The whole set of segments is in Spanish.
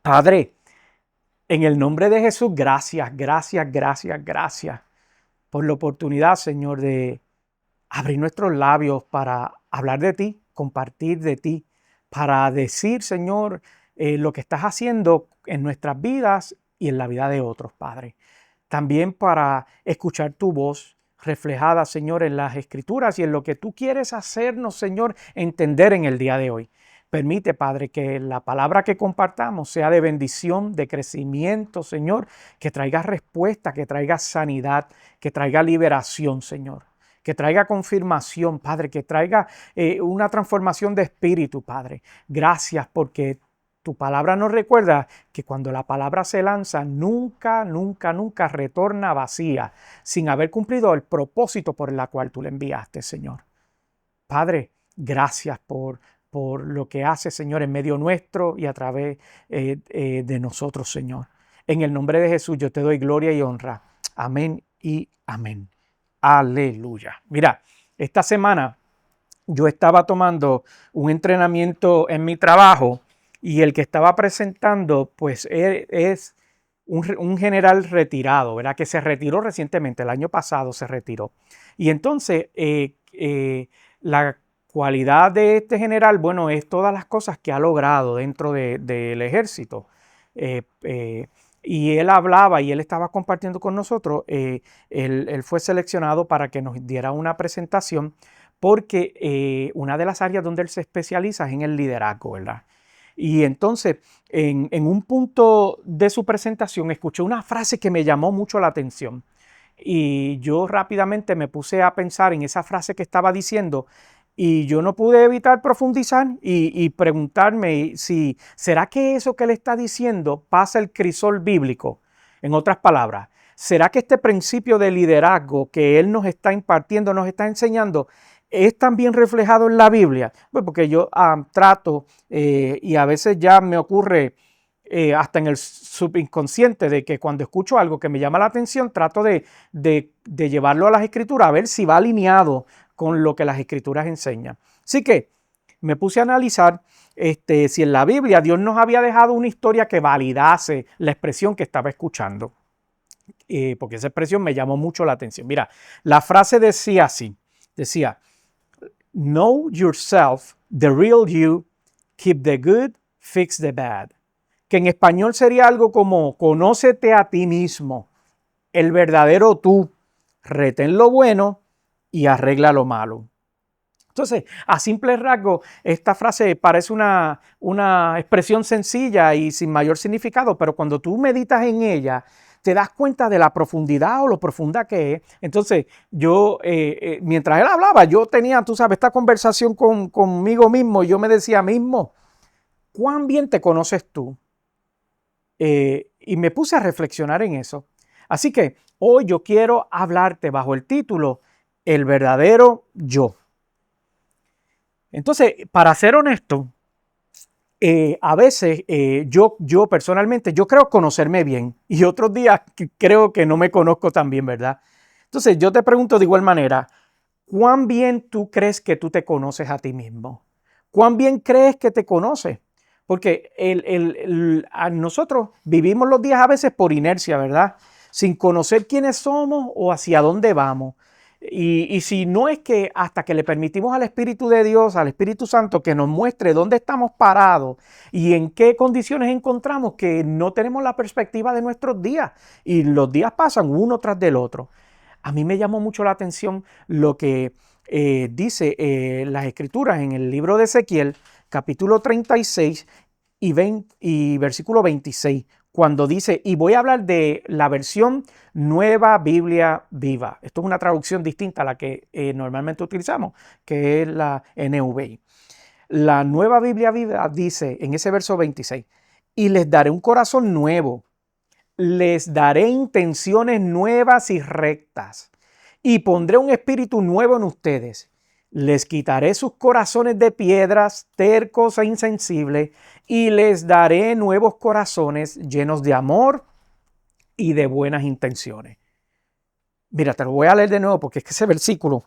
Padre, en el nombre de Jesús, gracias, gracias, gracias, gracias por la oportunidad, Señor, de abrir nuestros labios para hablar de ti, compartir de ti, para decir, Señor, lo que estás haciendo en nuestras vidas y en la vida de otros, Padre. También para escuchar tu voz reflejada, Señor, en las Escrituras y en lo que tú quieres hacernos, Señor, entender en el día de hoy. Permite, Padre, que la palabra que compartamos sea de bendición, de crecimiento, Señor, que traiga respuesta, que traiga sanidad, que traiga liberación, Señor, que traiga confirmación, Padre, que traiga una transformación de espíritu, Padre. Gracias porque tu palabra nos recuerda que cuando la palabra se lanza, nunca, nunca, nunca retorna vacía, sin haber cumplido el propósito por el cual tú le enviaste, Señor. Padre, gracias por lo que hace, Señor, en medio nuestro y a través de nosotros, Señor. En el nombre de Jesús yo te doy gloria y honra. Amén y amén. Aleluya. Mira, esta semana yo estaba tomando un entrenamiento en mi trabajo y el que estaba presentando, pues es un general retirado, ¿verdad? Que se retiró recientemente, el año pasado se retiró. Y entonces, la cualidad de este general, bueno, es todas las cosas que ha logrado dentro del ejército. Eh, eh, y él hablaba y él estaba compartiendo con nosotros. Él fue seleccionado para que nos diera una presentación porque una de las áreas donde él se especializa es en el liderazgo, ¿verdad? Y entonces, en un punto de su presentación, escuché una frase que me llamó mucho la atención. Y yo rápidamente me puse a pensar en esa frase que estaba diciendo y yo no pude evitar profundizar y preguntarme si será que eso que él está diciendo pasa el crisol bíblico. En otras palabras, ¿será que este principio de liderazgo que él nos está impartiendo, nos está enseñando, es también reflejado en la Biblia? Pues porque yo trato y a veces ya me ocurre hasta en el subconsciente de que cuando escucho algo que me llama la atención, trato de llevarlo a las escrituras a ver si va alineado con lo que las escrituras enseñan. Así que me puse a analizar si en la Biblia Dios nos había dejado una historia que validase la expresión que estaba escuchando. Porque esa expresión me llamó mucho la atención. Mira, la frase decía así, decía, know yourself, the real you, keep the good, fix the bad. Que en español sería algo como, conócete a ti mismo, el verdadero tú, retén lo bueno y arregla lo malo. Entonces, a simple rasgo, esta frase parece una expresión sencilla y sin mayor significado, pero cuando tú meditas en ella, te das cuenta de la profundidad o lo profunda que es. Entonces, yo, mientras él hablaba, yo tenía, tú sabes, esta conversación conmigo mismo. Yo me decía mismo, ¿cuán bien te conoces tú? Y me puse a reflexionar en eso. Así que hoy yo quiero hablarte bajo el título El verdadero yo. Entonces, para ser honesto, a veces yo personalmente, yo creo conocerme bien y otros días creo que no me conozco tan bien, ¿verdad? Entonces, yo te pregunto de igual manera, ¿cuán bien tú crees que tú te conoces a ti mismo? ¿Cuán bien crees que te conoces? Porque nosotros vivimos los días a veces por inercia, ¿verdad? Sin conocer quiénes somos o hacia dónde vamos. Y si no es que hasta que le permitimos al Espíritu de Dios, al Espíritu Santo, que nos muestre dónde estamos parados y en qué condiciones encontramos, que no tenemos la perspectiva de nuestros días. Y los días pasan uno tras del otro. A mí me llamó mucho la atención lo que dice las Escrituras en el libro de Ezequiel, capítulo 36 y versículo 26, cuando dice, y voy a hablar de la versión Nueva Biblia Viva. Esto es una traducción distinta a la que normalmente utilizamos, que es la NVI. La Nueva Biblia Viva dice en ese verso 26, y les daré un corazón nuevo, les daré intenciones nuevas y rectas, y pondré un espíritu nuevo en ustedes. Les quitaré sus corazones de piedras, tercos e insensibles, y les daré nuevos corazones llenos de amor y de buenas intenciones. Mira, te lo voy a leer de nuevo porque es que ese versículo,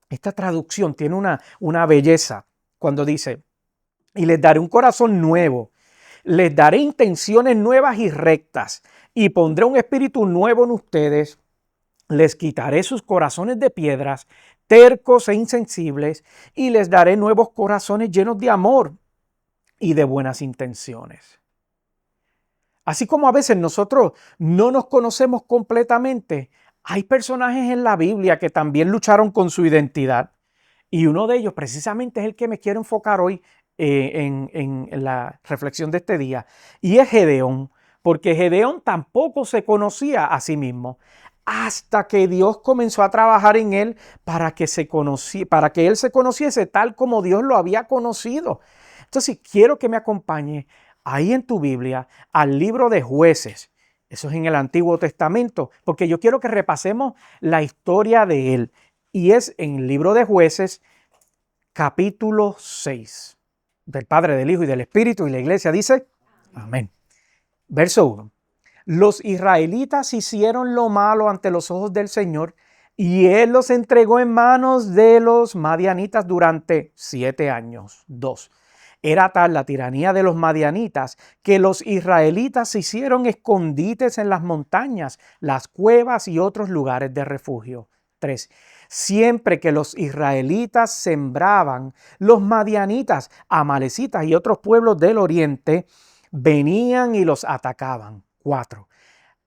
esta traducción tiene una belleza cuando dice, y les daré un corazón nuevo. les daré intenciones nuevas y rectas y pondré un espíritu nuevo en ustedes. Les quitaré sus corazones de piedras, tercos e insensibles, y les daré nuevos corazones llenos de amor y de buenas intenciones. Así como a veces nosotros no nos conocemos completamente, hay personajes en la Biblia que también lucharon con su identidad. Y uno de ellos precisamente es el que me quiero enfocar hoy en la reflexión de este día. Y es Gedeón, porque Gedeón tampoco se conocía a sí mismo hasta que Dios comenzó a trabajar en él para que él se conociese tal como Dios lo había conocido. Entonces quiero que me acompañe ahí en tu Biblia al libro de Jueces. Eso es en el Antiguo Testamento, porque yo quiero que repasemos la historia de él. Y es en el libro de Jueces, capítulo 6, del Padre, del Hijo y del Espíritu, y la iglesia dice, amén. Verso 1. Los israelitas hicieron lo malo ante los ojos del Señor, y Él los entregó en manos de los madianitas durante 7 años. 2. Era tal la tiranía de los madianitas que los israelitas hicieron escondites en las montañas, las cuevas y otros lugares de refugio. 3. Siempre que los israelitas sembraban, los madianitas, amalecitas y otros pueblos del oriente venían y los atacaban. 4.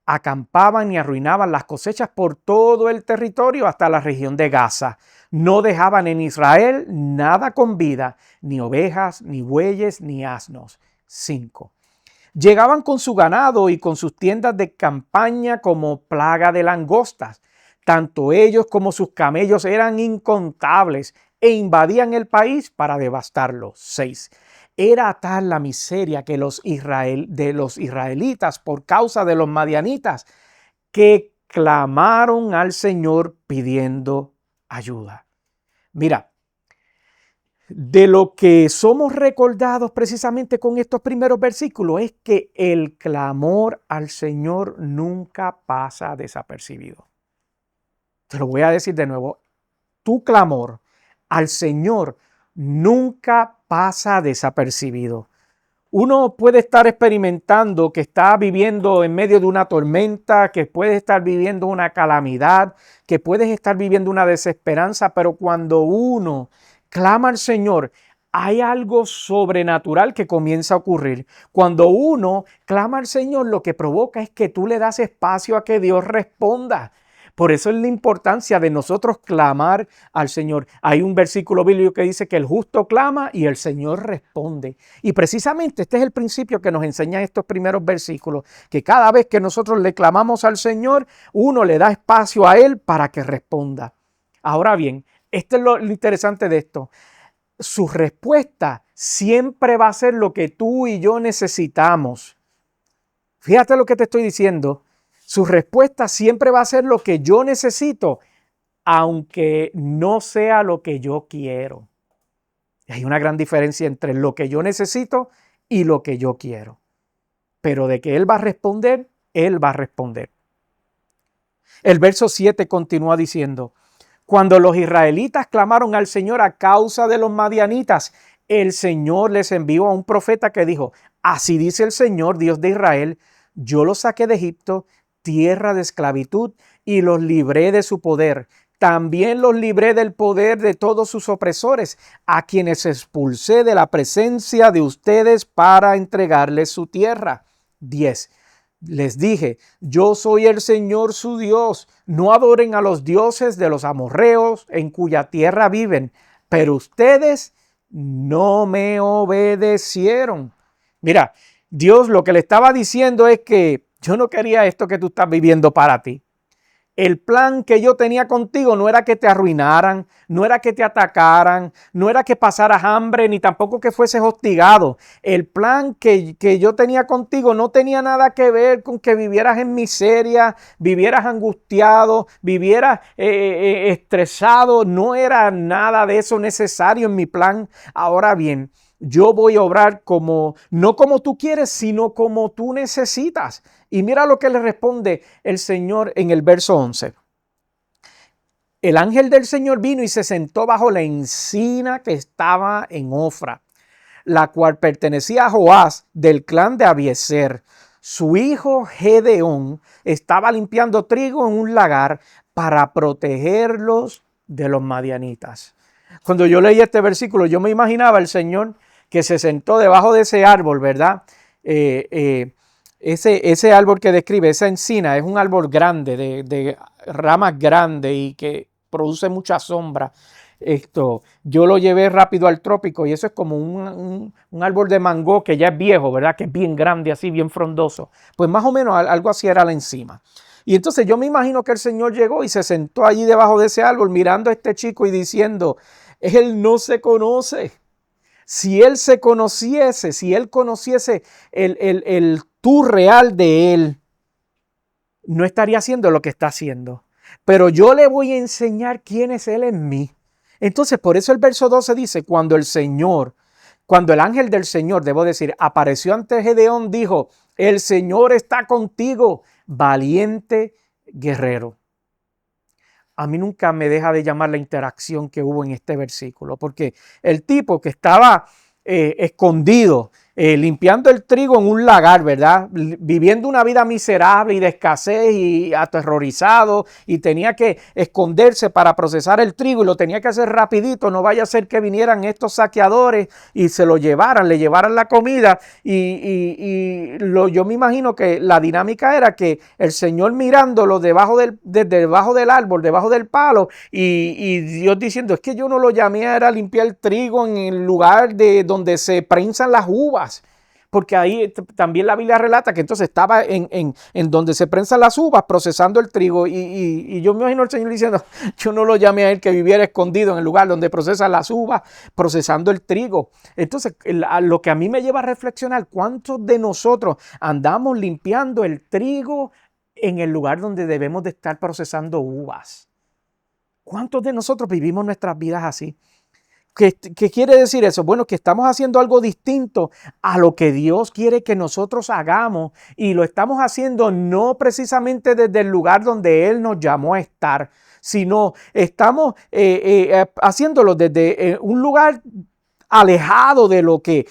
Acampaban y arruinaban las cosechas por todo el territorio hasta la región de Gaza. No dejaban en Israel nada con vida, ni ovejas, ni bueyes, ni asnos. 5. Llegaban con su ganado y con sus tiendas de campaña como plaga de langostas. Tanto ellos como sus camellos eran incontables e invadían el país para devastarlo. 6. Era tal la miseria de los israelitas por causa de los madianitas que clamaron al Señor pidiendo ayuda. Mira, de lo que somos recordados precisamente con estos primeros versículos es que el clamor al Señor nunca pasa desapercibido. Te lo voy a decir de nuevo. Tu clamor al Señor nunca pasa desapercibido. Uno puede estar experimentando que está viviendo en medio de una tormenta, que puede estar viviendo una calamidad, que puedes estar viviendo una desesperanza, pero cuando uno clama al Señor, hay algo sobrenatural que comienza a ocurrir. Cuando uno clama al Señor, lo que provoca es que tú le das espacio a que Dios responda. Por eso es la importancia de nosotros clamar al Señor. Hay un versículo bíblico que dice que el justo clama y el Señor responde. Y precisamente este es el principio que nos enseñan estos primeros versículos, que cada vez que nosotros le clamamos al Señor, uno le da espacio a Él para que responda. Ahora bien, esto es lo interesante de esto. Su respuesta siempre va a ser lo que tú y yo necesitamos. Fíjate lo que te estoy diciendo. Su respuesta siempre va a ser lo que yo necesito, aunque no sea lo que yo quiero. Hay una gran diferencia entre lo que yo necesito y lo que yo quiero. Pero de que Él va a responder, Él va a responder. El verso 7 continúa diciendo, cuando los israelitas clamaron al Señor a causa de los madianitas, el Señor les envió a un profeta que dijo, así dice el Señor, Dios de Israel, yo los saqué de Egipto, tierra de esclavitud, y los libré de su poder. También los libré del poder de todos sus opresores, a quienes expulsé de la presencia de ustedes para entregarles su tierra. 10. Les dije, yo soy el Señor su Dios. No adoren a los dioses de los amorreos en cuya tierra viven, pero ustedes no me obedecieron. Mira, Dios lo que le estaba diciendo es que yo no quería esto que tú estás viviendo para ti. El plan que yo tenía contigo no era que te arruinaran, no era que te atacaran, no era que pasaras hambre, ni tampoco que fueses hostigado. El plan que yo tenía contigo no tenía nada que ver con que vivieras en miseria, vivieras angustiado, vivieras estresado. No era nada de eso necesario en mi plan. Ahora bien, yo voy a obrar no como tú quieres, sino como tú necesitas. Y mira lo que le responde el Señor en el verso 11. El ángel del Señor vino y se sentó bajo la encina que estaba en Ofra. la cual pertenecía a Joás del clan de Abiezer. Su hijo Gedeón estaba limpiando trigo en un lagar para protegerlos de los madianitas. Cuando yo leí este versículo, yo me imaginaba el Señor que se sentó debajo de ese árbol, ¿verdad? Ese árbol que describe, esa encina, es un árbol grande, de ramas grandes y que produce mucha sombra. Yo lo llevé rápido al trópico y eso es como un árbol de mango que ya es viejo, ¿verdad? Que es bien grande, así, bien frondoso. Pues más o menos algo así era la encima. Y entonces yo me imagino que el Señor llegó y se sentó allí debajo de ese árbol mirando a este chico y diciendo, él no se conoce. Si él se conociese, si él conociese el tú real de él, no estaría haciendo lo que está haciendo. Pero yo le voy a enseñar quién es él en mí. Entonces, por eso el verso 12 dice, cuando el ángel del Señor, debo decir, apareció ante Gedeón, dijo, el Señor está contigo, valiente guerrero. A mí nunca me deja de llamar la interacción que hubo en este versículo, porque el tipo que estaba escondido, limpiando el trigo en un lagar, ¿verdad? Viviendo una vida miserable y de escasez y aterrorizado, y tenía que esconderse para procesar el trigo y lo tenía que hacer rapidito, no vaya a ser que vinieran estos saqueadores y se lo llevaran, le llevaran la comida yo me imagino que la dinámica era que el Señor mirándolo desde debajo del árbol, debajo del palo y Dios diciendo, es que yo no lo llamé a limpiar el trigo en el lugar de donde se prensan las uvas. Porque ahí también la Biblia relata que entonces estaba en donde se prensan las uvas procesando el trigo y yo me imagino al Señor diciendo, yo no lo llamé a él que viviera escondido en el lugar donde procesan las uvas procesando el trigo. Entonces lo que a mí me lleva a reflexionar, ¿cuántos de nosotros andamos limpiando el trigo en el lugar donde debemos de estar procesando uvas? ¿Cuántos de nosotros vivimos nuestras vidas así? ¿Qué quiere decir eso? Bueno, que estamos haciendo algo distinto a lo que Dios quiere que nosotros hagamos y lo estamos haciendo no precisamente desde el lugar donde Él nos llamó a estar, sino estamos haciéndolo desde un lugar alejado de lo que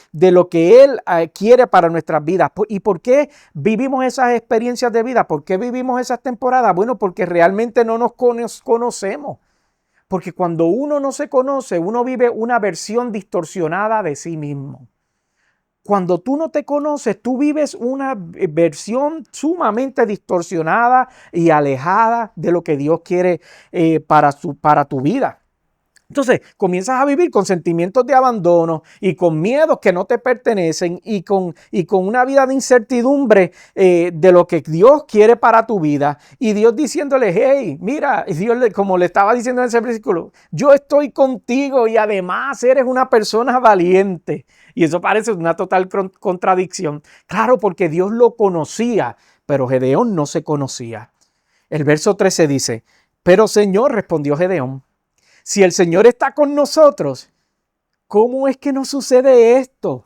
Él quiere para nuestras vidas. ¿Y por qué vivimos esas experiencias de vida? ¿Por qué vivimos esas temporadas? Bueno, porque realmente no nos conocemos. Porque cuando uno no se conoce, uno vive una versión distorsionada de sí mismo. Cuando tú no te conoces, tú vives una versión sumamente distorsionada y alejada de lo que Dios quiere para tu vida. Entonces comienzas a vivir con sentimientos de abandono y con miedos que no te pertenecen y con una vida de incertidumbre de lo que Dios quiere para tu vida. Y Dios diciéndole, hey, mira, Dios como le estaba diciendo en ese versículo, yo estoy contigo y además eres una persona valiente. Y eso parece una total contradicción. Claro, porque Dios lo conocía, pero Gedeón no se conocía. El verso 13 dice, pero Señor, respondió Gedeón, si el Señor está con nosotros, ¿cómo es que nos sucede esto?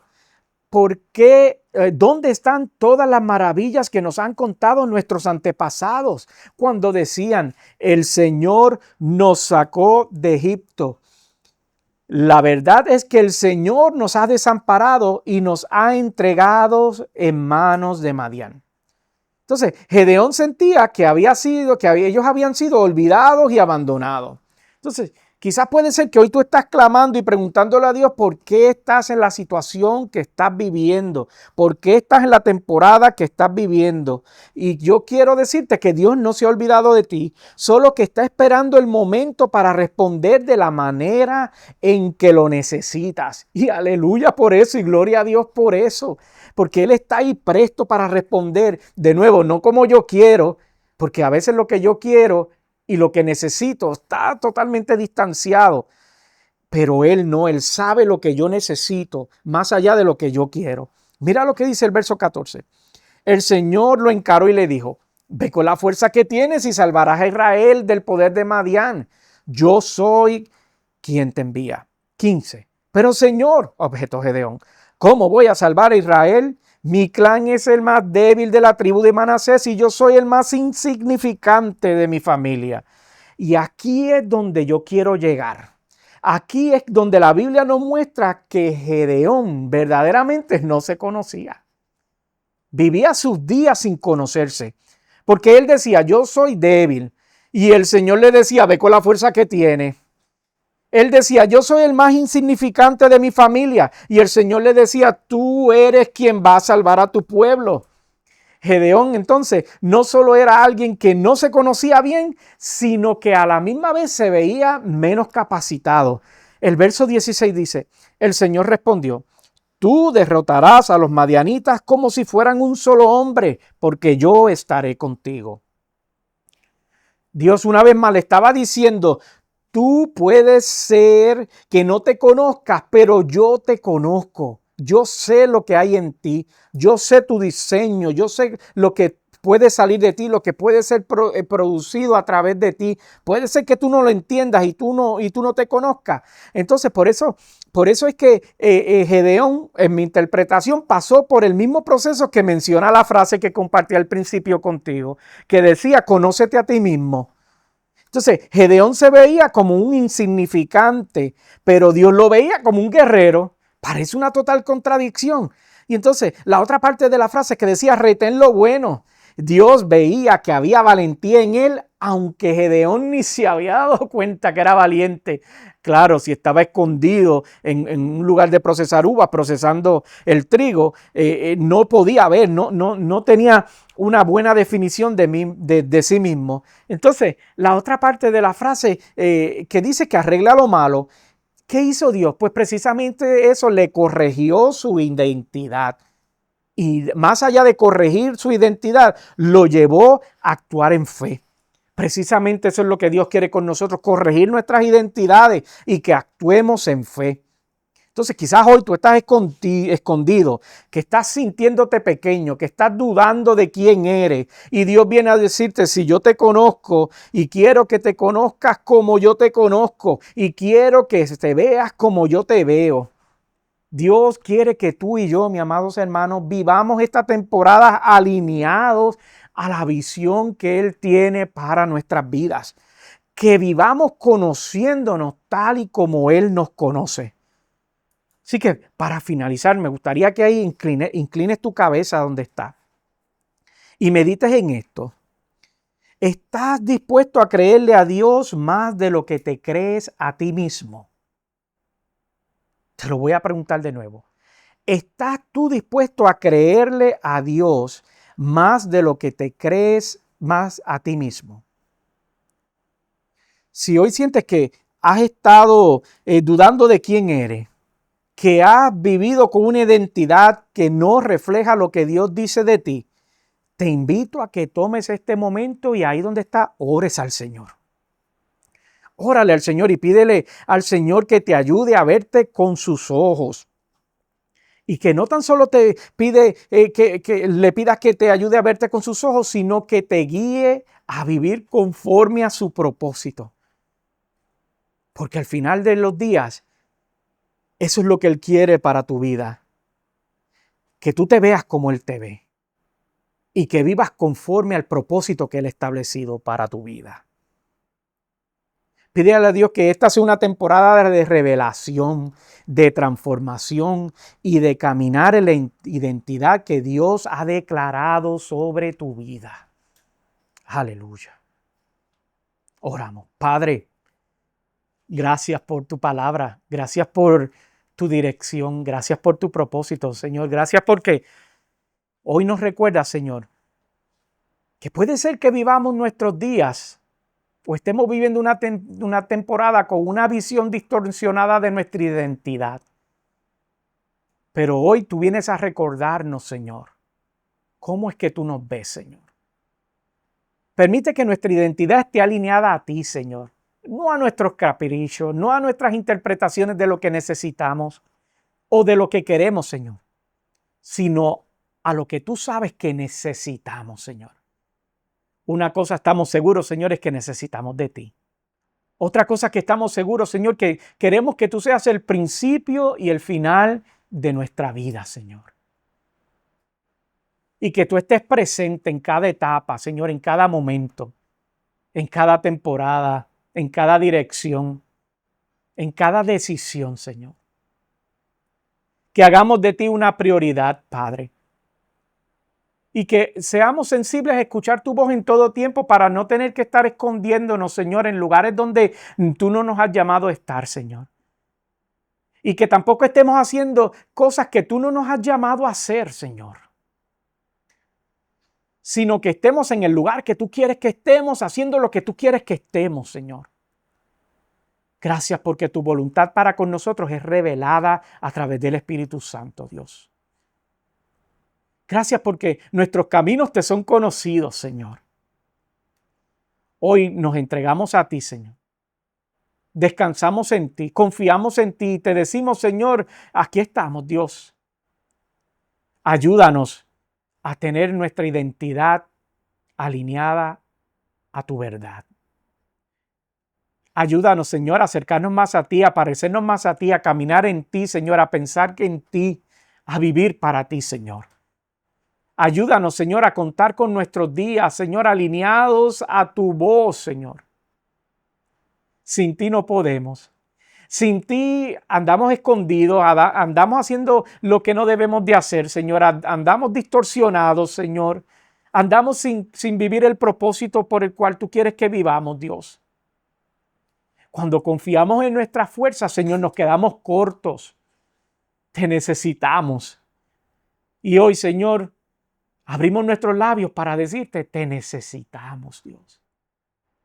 ¿Por qué? ¿Dónde están todas las maravillas que nos han contado nuestros antepasados cuando decían, el Señor nos sacó de Egipto? La verdad es que el Señor nos ha desamparado y nos ha entregado en manos de Madián. Entonces, Gedeón sentía que ellos habían sido olvidados y abandonados. Entonces, quizás puede ser que hoy tú estás clamando y preguntándole a Dios por qué estás en la situación que estás viviendo, por qué estás en la temporada que estás viviendo. Y yo quiero decirte que Dios no se ha olvidado de ti, solo que está esperando el momento para responder de la manera en que lo necesitas. Y aleluya por eso y gloria a Dios por eso, porque Él está ahí presto para responder de nuevo, no como yo quiero, porque a veces lo que yo quiero y lo que necesito está totalmente distanciado. Pero Él no, Él sabe lo que yo necesito más allá de lo que yo quiero. Mira lo que dice el verso 14. El Señor lo encaró y le dijo, ve con la fuerza que tienes y salvarás a Israel del poder de Madián. Yo soy quien te envía. 15. Pero Señor, objetó Gedeón, ¿cómo voy a salvar a Israel? Mi clan es el más débil de la tribu de Manasés y yo soy el más insignificante de mi familia. Y aquí es donde yo quiero llegar. aquí es donde la Biblia nos muestra que Gedeón verdaderamente no se conocía. Vivía sus días sin conocerse, porque él decía, yo soy débil. Y el Señor le decía, ve con la fuerza que tiene. Él decía, yo soy el más insignificante de mi familia. Y el Señor le decía, tú eres quien va a salvar a tu pueblo. Gedeón entonces no solo era alguien que no se conocía bien, sino que a la misma vez se veía menos capacitado. El verso 16 dice, el Señor respondió, tú derrotarás a los madianitas como si fueran un solo hombre, porque yo estaré contigo. Dios una vez más le estaba diciendo, tú puedes ser que no te conozcas, pero yo te conozco. Yo sé lo que hay en ti. Yo sé tu diseño. Yo sé lo que puede salir de ti, lo que puede ser producido a través de ti. Puede ser que tú no lo entiendas y tú no te conozcas. Entonces, por eso es que Gedeón, en mi interpretación, pasó por el mismo proceso que menciona la frase que compartí al principio contigo, que decía, conócete a ti mismo. Entonces, Gedeón se veía como un insignificante, pero Dios lo veía como un guerrero. Parece una total contradicción. Y entonces, la otra parte de la frase que decía, retén lo bueno. Dios veía que había valentía en él, aunque Gedeón ni se había dado cuenta que era valiente. Claro, si estaba escondido en un lugar de procesar uvas, procesando el trigo, no podía ver, no tenía una buena definición de sí mismo. Entonces, la otra parte de la frase que dice que arregla lo malo, ¿qué hizo Dios? Pues precisamente eso, le corrigió su identidad. Y más allá de corregir su identidad, lo llevó a actuar en fe. Precisamente eso es lo que Dios quiere con nosotros, corregir nuestras identidades y que actuemos en fe. Entonces quizás hoy tú estás escondido, que estás sintiéndote pequeño, que estás dudando de quién eres. Y Dios viene a decirte, si yo te conozco y quiero que te conozcas como yo te conozco y quiero que te veas como yo te veo. Dios quiere que tú y yo, mis amados hermanos, vivamos esta temporada alineados a la visión que Él tiene para nuestras vidas. Que vivamos conociéndonos tal y como Él nos conoce. Así que para finalizar, me gustaría que ahí inclines tu cabeza donde está y medites en esto. ¿Estás dispuesto a creerle a Dios más de lo que te crees a ti mismo? Te lo voy a preguntar de nuevo. ¿Estás tú dispuesto a creerle a Dios más de lo que te crees más a ti mismo? Si hoy sientes que has estado dudando de quién eres, que has vivido con una identidad que no refleja lo que Dios dice de ti, te invito a que tomes este momento y ahí donde está, ores al Señor. Órale al Señor y pídele al Señor que te ayude a verte con sus ojos. Y que no tan solo te pide que le pidas que te ayude a verte con sus ojos, sino que te guíe a vivir conforme a su propósito. Porque al final de los días, eso es lo que Él quiere para tu vida. Que tú te veas como Él te ve. Y que vivas conforme al propósito que Él ha establecido para tu vida. Pídele a Dios que esta sea una temporada de revelación, de transformación y de caminar en la identidad que Dios ha declarado sobre tu vida. Aleluya. Oramos. Padre, gracias por tu palabra. Gracias por tu dirección. Gracias por tu propósito, Señor. Gracias porque hoy nos recuerda, Señor, que puede ser que vivamos nuestros días o estemos viviendo una temporada con una visión distorsionada de nuestra identidad. Pero hoy tú vienes a recordarnos, Señor, cómo es que tú nos ves, Señor. Permite que nuestra identidad esté alineada a ti, Señor. No a nuestros caprichos, no a nuestras interpretaciones de lo que necesitamos o de lo que queremos, Señor, sino a lo que tú sabes que necesitamos, Señor. Una cosa estamos seguros, Señor, es que necesitamos de ti. Otra cosa que estamos seguros, Señor, que queremos que tú seas el principio y el final de nuestra vida, Señor. Y que tú estés presente en cada etapa, Señor, en cada momento, en cada temporada, en cada dirección. en cada decisión, Señor. Que hagamos de ti una prioridad, Padre. Y que seamos sensibles a escuchar tu voz en todo tiempo para no tener que estar escondiéndonos, Señor, en lugares donde tú no nos has llamado a estar, Señor. Y que tampoco estemos haciendo cosas que tú no nos has llamado a hacer, Señor. Sino que estemos en el lugar que tú quieres que estemos, haciendo lo que tú quieres que estemos, Señor. Gracias porque tu voluntad para con nosotros es revelada a través del Espíritu Santo, Dios. Gracias porque nuestros caminos te son conocidos, Señor. Hoy nos entregamos a ti, Señor. Descansamos en ti, confiamos en ti y te decimos, Señor, aquí estamos, Dios. Ayúdanos a tener nuestra identidad alineada a tu verdad. Ayúdanos, Señor, a acercarnos más a ti, a parecernos más a ti, a caminar en ti, Señor, a pensar que en ti, a vivir para ti, Señor. Ayúdanos, Señor, a contar con nuestros días, Señor, alineados a tu voz, Señor. Sin ti no podemos. Sin ti andamos escondidos, andamos haciendo lo que no debemos de hacer, Señor. Andamos distorsionados, Señor. Andamos sin vivir el propósito por el cual tú quieres que vivamos, Dios. Cuando confiamos en nuestras fuerzas, Señor, nos quedamos cortos. Te necesitamos. Y hoy, Señor, abrimos nuestros labios para decirte, te necesitamos, Dios.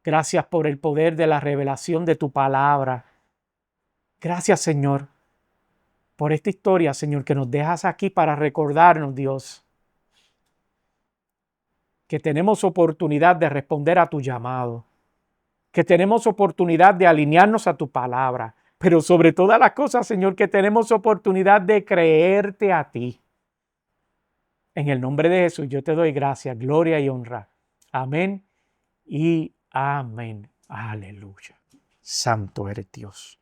Gracias por el poder de la revelación de tu palabra. Gracias, Señor, por esta historia, Señor, que nos dejas aquí para recordarnos, Dios, que tenemos oportunidad de responder a tu llamado, que tenemos oportunidad de alinearnos a tu palabra, pero sobre todas las cosas, Señor, que tenemos oportunidad de creerte a ti. En el nombre de Jesús, yo te doy gracias, gloria y honra. Amén y amén. Aleluya. Santo eres Dios.